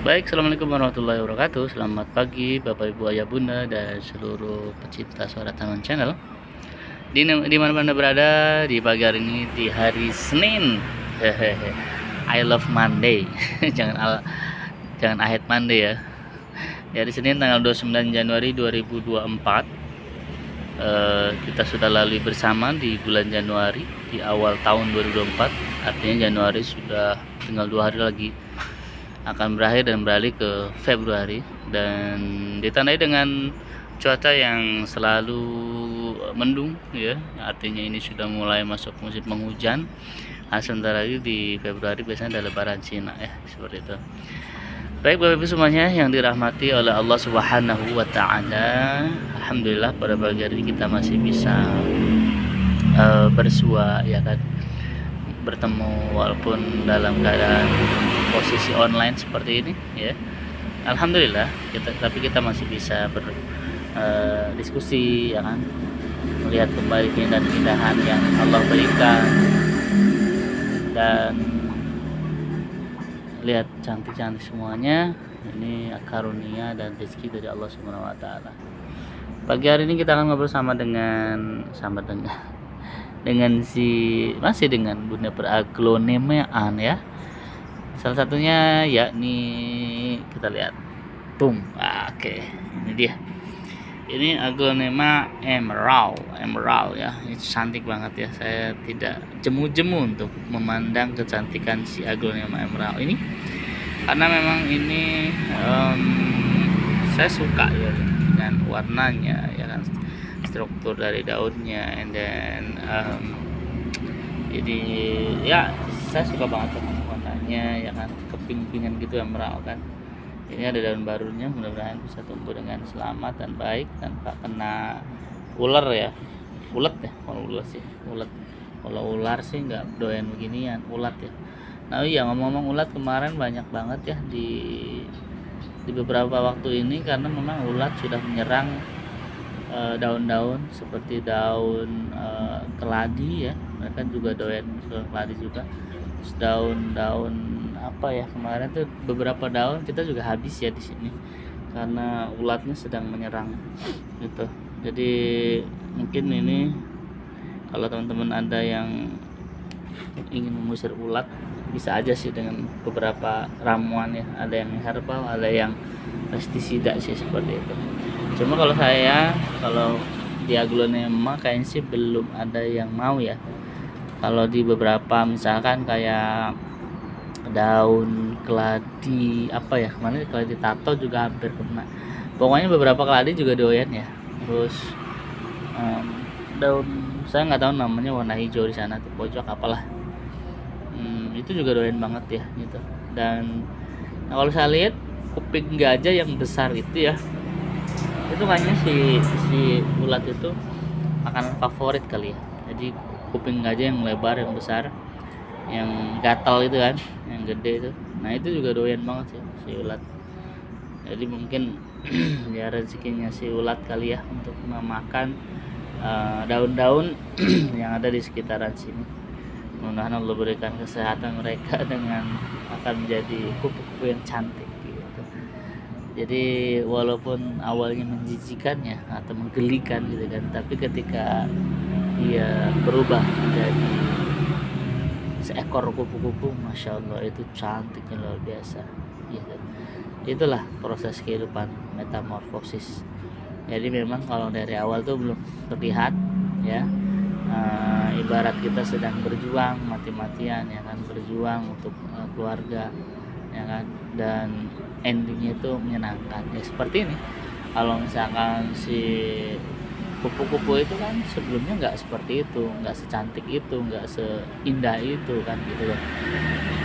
Baik, assalamualaikum warahmatullahi wabarakatuh. Selamat pagi Bapak Ibu Ayah Bunda dan seluruh pecinta Suara Taman Channel. Di mana Anda berada di pagi hari ini, di hari Senin. Hehehe. I love Monday. jangan I hate Monday ya. Di hari Senin tanggal 29 Januari 2024. Kita sudah lalui bersama di bulan Januari, di awal tahun 2024. Artinya Januari sudah tinggal 2 hari lagi akan berakhir dan beralih ke Februari, dan ditandai dengan cuaca yang selalu mendung ya, artinya ini sudah mulai masuk musim penghujan. Sebentar lagi di Februari biasanya ada lebaran Cina ya, seperti itu. Baik Bapak Ibu semuanya yang dirahmati oleh Allah Subhanahu wa taala, alhamdulillah pada pagi hari ini kita masih bisa bersua ya kan, bertemu walaupun dalam keadaan posisi online seperti ini ya. Alhamdulillah tapi kita masih bisa berdiskusi ya kan, melihat kembali keindahan-keindahan yang Allah berikan dan lihat cantik-cantik semuanya. Ini karunia dan rezeki dari Allah Subhanahu wa taala. Pagi hari ini kita akan ngobrol masih dengan Bunda Peraglonemaan ya. Salah satunya yakni kita lihat. Oke. Ini dia. Ini aglonema emerald ya. Ini cantik banget ya. Saya tidak jemu-jemu untuk memandang kecantikan si aglonema emerald ini, karena memang ini saya suka ya dengan warnanya ya kan, struktur dari daunnya, and then jadi ya saya suka banget sama warnanya ya kan, keping-pingan gitu emerald kan. Ini ada daun barunya, mudah-mudahan bisa tumbuh dengan selamat dan baik tanpa kena ular ya, ulet ya, kalau ular sih nggak doyan beginian, ulat ya. Nah iya, ngomong-ngomong ulat, kemarin banyak banget ya di beberapa waktu ini, karena memang ulat sudah menyerang daun-daun seperti daun keladi ya, mereka juga doyan keladi juga. Terus daun-daun apa ya, kemarin tuh beberapa daun kita juga habis ya di sini karena ulatnya sedang menyerang gitu. Jadi mungkin ini kalau teman-teman ada yang ingin mengusir ulat, bisa aja sih dengan beberapa ramuan ya, ada yang herbal, ada yang pestisida sih seperti itu. Cuma kalau di aglonema kayaknya sih belum ada yang mau ya. Kalau di beberapa misalkan kayak daun keladi apa ya, kemarin keladi tato juga hampir kena. Pokoknya beberapa keladi juga doyan ya. Terus daun, saya nggak tahu namanya, warna hijau di sana tuh pojok apalah, itu juga doyan banget ya gitu. Dan kalau saya lihat kuping gajah yang besar itu ya, itu kayaknya si ulat itu makanan favorit kali ya. Jadi kuping gajah yang lebar, yang besar, yang gatal itu kan, yang gede itu, nah itu juga doyan banget sih si ulat. Jadi mungkin ya rezekinya si ulat kali ya untuk memakan daun-daun yang ada di sekitaran sini. Mudah-mudahan Allah berikan kesehatan mereka dengan akan menjadi kupu-kupu yang cantik gitu. Jadi walaupun awalnya menjijikan ya atau menggelikan gitu kan, tapi ketika dia berubah menjadi seekor kupu-kupu, masya Allah itu cantiknya luar biasa ya kan? Itulah proses kehidupan, metamorfosis. Jadi memang kalau dari awal tuh belum terlihat ya, ibarat kita sedang berjuang mati-matian ya kan, berjuang untuk keluarga ya kan, dan endingnya itu menyenangkan ya seperti ini. Kalau misalkan si kupu-kupu itu kan sebelumnya nggak seperti itu, nggak secantik itu, nggak seindah itu kan gitu loh.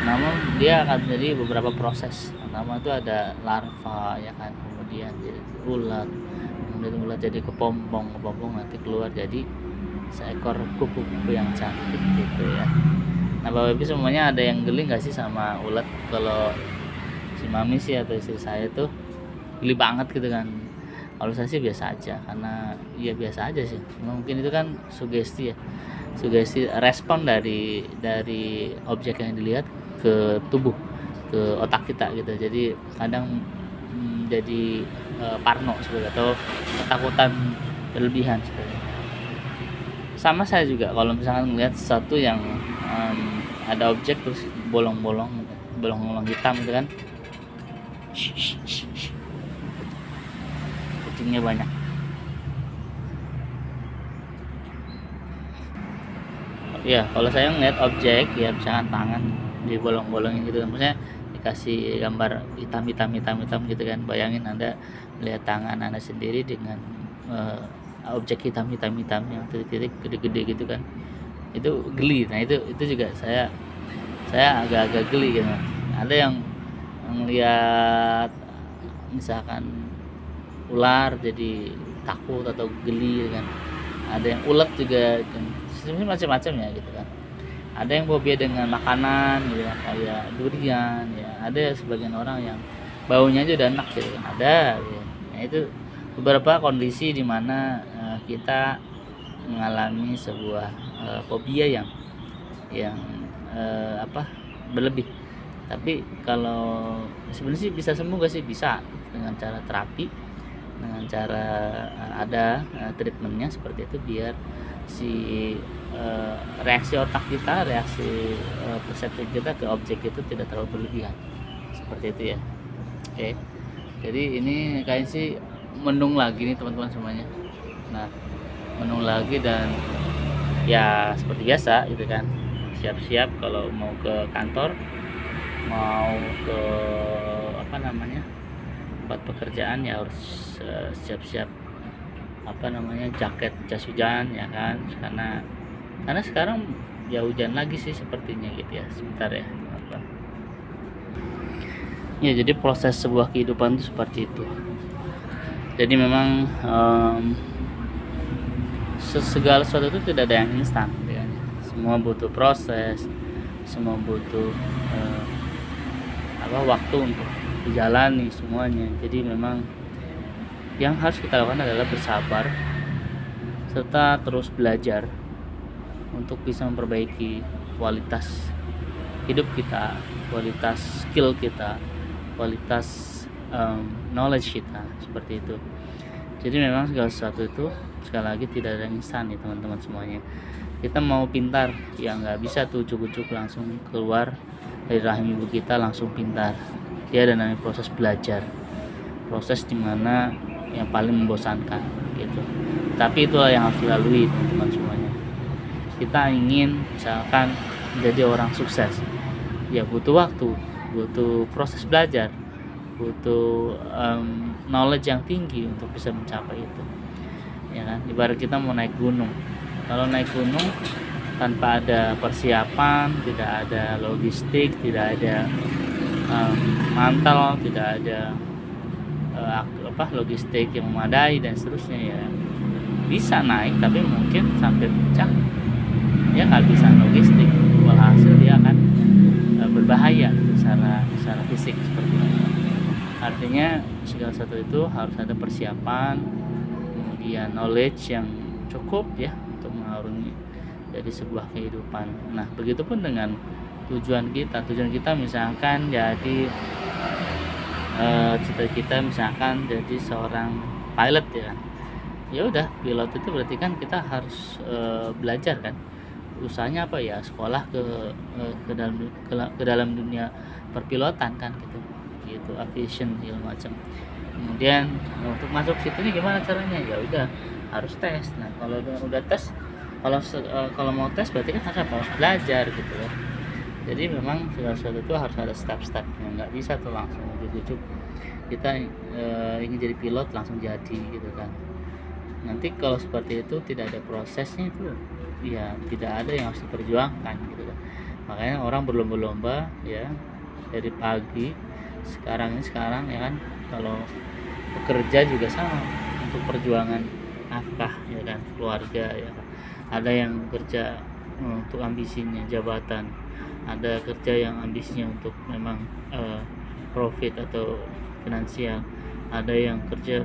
Namun dia akan menjadi beberapa proses. Pertama itu ada larva ya kan, kemudian jadi ulat, kemudian ulat jadi kepompong nanti keluar jadi seekor kupu-kupu yang cantik gitu ya. Nah Bapak Ibu semuanya ada yang geli nggak sih sama ulat? Kalau si mami sih atau istri saya tuh geli banget gitu kan. Kalau saya sih biasa aja, karena ya biasa aja sih. Mungkin itu kan sugesti ya, sugesti respon dari objek yang dilihat ke tubuh ke otak kita gitu. Jadi kadang jadi parno seperti atau ketakutan berlebihan seperti. Sama saya juga kalau misalkan melihat sesuatu yang ada objek terus bolong-bolong hitam gitu kan, kucingnya banyak. Ya kalau saya ngeliat objek ya misalkan tangan di bolong-bolongin gitu kan, maksudnya dikasih gambar hitam gitu kan, bayangin Anda lihat tangan Anda sendiri dengan objek hitam yang titik-titik gede-gede gitu kan, itu geli. Nah itu juga saya agak-agak geli gitu. Ada yang ngelihat misalkan ular jadi takut atau geli kan, ada yang ulet juga kan, sebenarnya macam-macam ya gitu kan. Ada yang fobia dengan makanan gitu kan, kayak durian ya. Ada sebagian orang yang baunya aja udah enak gitu kan, ada gitu. Nah itu beberapa kondisi di mana kita mengalami sebuah fobia yang berlebih. Tapi kalau sebenarnya sih bisa sembuh gak sih? Bisa, dengan cara terapi, dengan cara ada treatmentnya seperti itu, biar si reaksi otak kita, reaksi persepsi kita ke objek itu tidak terlalu berlebihan seperti itu ya. Oke, jadi ini kayaknya sih mendung lagi nih teman-teman semuanya. Nah, mendung lagi dan ya seperti biasa gitu kan, siap-siap kalau mau ke kantor, mau ke tempat pekerjaan ya harus siap-siap jaket, jas hujan ya kan, karena sekarang ya hujan lagi sih sepertinya gitu ya. Sebentar ya teman-teman. Ya jadi proses sebuah kehidupan itu seperti itu. Jadi memang segala sesuatu itu tidak ada yang instan ya. Semua butuh proses, semua butuh waktu untuk dijalani semuanya. Jadi memang yang harus kita lakukan adalah bersabar serta terus belajar untuk bisa memperbaiki kualitas hidup kita, kualitas skill kita, kualitas knowledge kita, seperti itu. Jadi memang segala sesuatu itu sekali lagi tidak ada yang instan nih teman-teman semuanya. Kita mau pintar ya nggak bisa tuh ujuk-ujuk langsung keluar dari rahim ibu kita langsung pintar. Dia ada namanya proses belajar, proses dimana yang paling membosankan gitu. Tapi itulah yang harus dilalui teman-teman semuanya. Kita ingin misalkan menjadi orang sukses, ya butuh waktu, butuh proses belajar, butuh knowledge yang tinggi untuk bisa mencapai itu ya kan. Ibarat kita mau naik gunung, kalau naik gunung tanpa ada persiapan, tidak ada logistik, tidak ada mantel, tidak ada logistik yang memadai dan seterusnya, ya bisa naik tapi mungkin sampai puncak dia nggak bisa logistik, walhasil dia akan berbahaya secara fisik seperti itu. Artinya segala sesuatu itu harus ada persiapan, kemudian knowledge yang cukup ya untuk mengarungi dari sebuah kehidupan. Nah begitupun dengan tujuan kita misalkan jadi cita kita misalkan jadi seorang pilot ya udah, pilot itu berarti kan kita harus belajar kan, usahanya apa ya, sekolah ke dalam dunia perpilotan kan gitu aviation segala macam. Kemudian untuk masuk situ nih gimana caranya, ya udah harus tes. Nah kalau udah tes, kalau mau tes berarti kan harus belajar gitu loh. Jadi memang segala sesuatu itu harus ada step-stepnya, nggak bisa tuh langsung ujuk-ujuk kita ingin jadi pilot langsung jadi gitu kan. Nanti kalau seperti itu tidak ada prosesnya, itu ya tidak ada yang harus diperjuangkan gitu kan. Makanya orang berlomba-lomba ya dari pagi sekarang ya kan. Kalau bekerja juga sama, untuk perjuangan nafkah ya kan, keluarga ya kan. Ada yang kerja untuk ambisinya jabatan, ada kerja yang ambisinya untuk memang profit atau finansial, ada yang kerja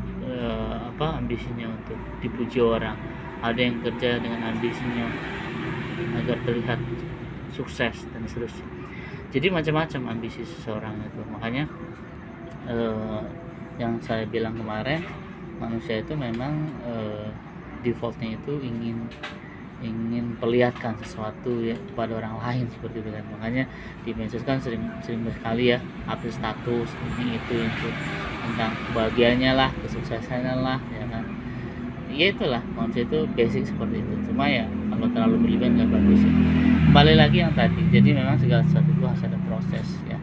ambisinya untuk dipuji orang, ada yang kerja dengan ambisinya agar terlihat sukses dan seterusnya. Jadi macam-macam ambisi seseorang itu. Makanya yang saya bilang kemarin, manusia itu memang defaultnya itu ingin perlihatkan sesuatu ya kepada orang lain seperti itu kan. Makanya di medsos kan sering sekali ya update status ini itu tentang kebahagiaannya lah, kesuksesannya lah, ya kan. Ya itulah, manusia itu basic seperti itu. Cuma ya kalau terlalu berlebihan nggak bagus ya. Kembali lagi yang tadi, jadi memang segala sesuatu itu harus ada proses ya.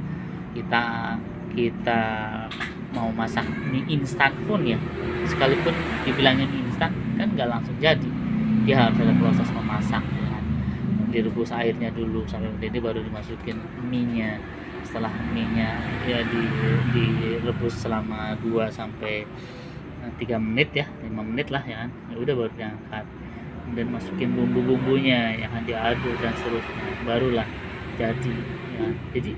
Kita mau masak mie instan pun ya, sekalipun dibilangnya mie instan kan nggak langsung jadi, dia harus ada proses memasak ya kan? Direbus airnya dulu sampai mendidih baru dimasukin mie-nya. Setelah mie-nya ya direbus selama 2 sampai 3 menit ya, 5 menit lah ya kan, ya udah baru diangkat, kemudian masukin bumbu-bumbunya ya kan, diaduk dan seterusnya, barulah jadi ya. Jadi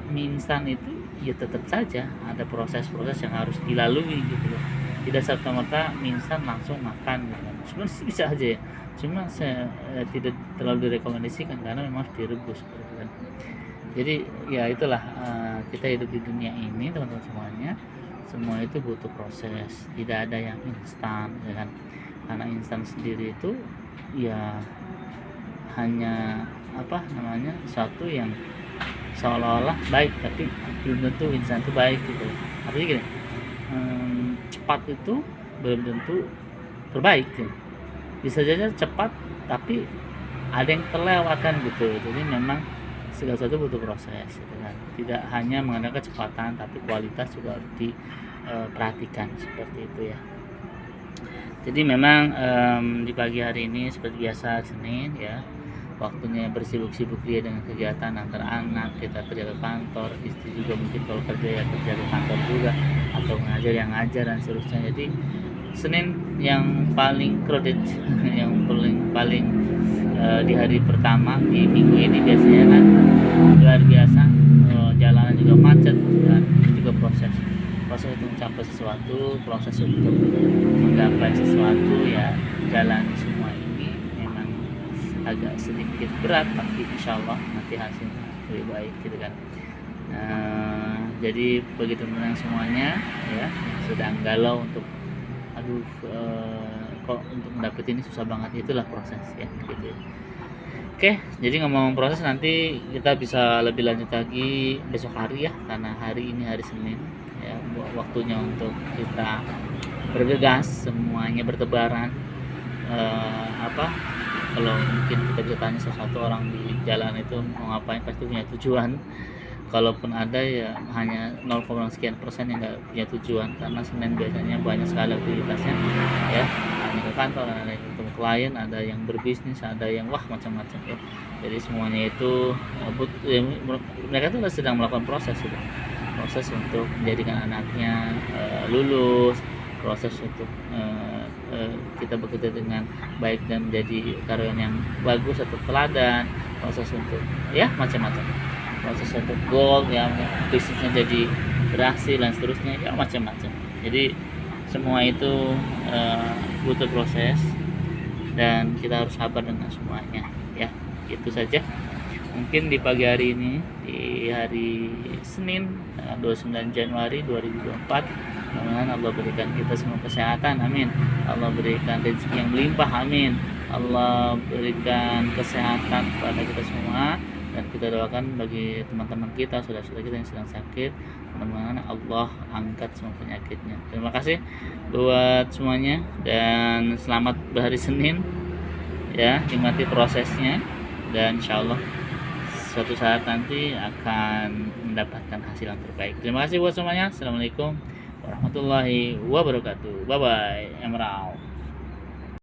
mie instan itu ya tetap saja ada proses-proses yang harus dilalui gitu loh, tidak serta-merta mie instan langsung makan gitu kan. Sebenarnya bisa aja ya, cuma saya tidak terlalu direkomendasikan karena memang harus direbus gitu kan. Jadi ya itulah, kita hidup di dunia ini teman-teman semuanya, semua itu butuh proses, tidak ada yang instan ya kan. Karena instan sendiri itu ya hanya apa namanya, satu yang seolah-olah baik tapi belum tentu instan itu baik gitu. Artinya gini, cepat itu belum tentu terbaik gitu. Bisa saja cepat tapi ada yang terlewatkan gitu. Jadi memang segala sesuatu butuh proses gitu kan. Tidak hanya mengandalkan kecepatan tapi kualitas juga harus diperhatikan seperti itu ya. Jadi memang di pagi hari ini seperti biasa Senin ya, waktunya bersibuk-sibuk dia dengan kegiatan antar anak, kita kerja ke kantor, istri juga mungkin kalau kerja ya kerja ke kantor juga, atau ngajar yang ngajar dan seterusnya. Jadi Senin yang paling crowded yang paling di hari pertama di minggu ini biasanya kan luar biasa, jalanan juga macet dan juga proses untuk mencapai sesuatu, proses untuk menggapai sesuatu ya, jalan semua ini memang agak sedikit berat, tapi insya Allah nanti hasilnya lebih baik gitu kan. Jadi bagi teman-teman semuanya ya, sedang galau untuk kok untuk mendapatkan ini susah banget, itulah proses ya gitu. Oke, jadi ngomong proses, nanti kita bisa lebih lanjut lagi besok hari ya, karena hari ini hari Senin ya, waktunya untuk kita bergegas, semuanya bertebaran. Kalau mungkin kita bisa tanya sesuatu orang di jalan itu mau ngapain, pasti punya tujuan. Kalaupun ada ya hanya 0, sekian persen yang nggak punya tujuan, karena Senin biasanya banyak sekali aktivitasnya ya, ada ke kantor, ada yang ketemu klien, ada yang berbisnis, ada yang macam-macam ya. Jadi semuanya itu mereka tuh sedang melakukan proses gitu. Proses untuk menjadikan anaknya lulus, proses untuk kita bekerja dengan baik dan menjadi karyawan yang bagus atau teladan, proses untuk ya macam-macam, proses untuk goal ya, bisnisnya jadi berhasil dan seterusnya ya macam-macam. Jadi semua itu butuh proses dan kita harus sabar dengan semuanya ya. Itu saja mungkin di pagi hari ini, di hari Senin 29 Januari 2024. Mudah-mudahan Allah berikan kita semua kesehatan, amin. Allah berikan rezeki yang melimpah, amin. Allah berikan kesehatan kepada kita semua, dan kita doakan bagi teman-teman kita, saudara-saudara kita yang sedang sakit, mudah-mudahan Allah angkat semua penyakitnya. Terima kasih buat semuanya dan selamat berhari Senin ya, nikmati prosesnya dan insyaallah suatu saat nanti akan mendapatkan hasil yang terbaik. Terima kasih buat semuanya. Assalamualaikum warahmatullahi wabarakatuh. Bye bye. Emerald.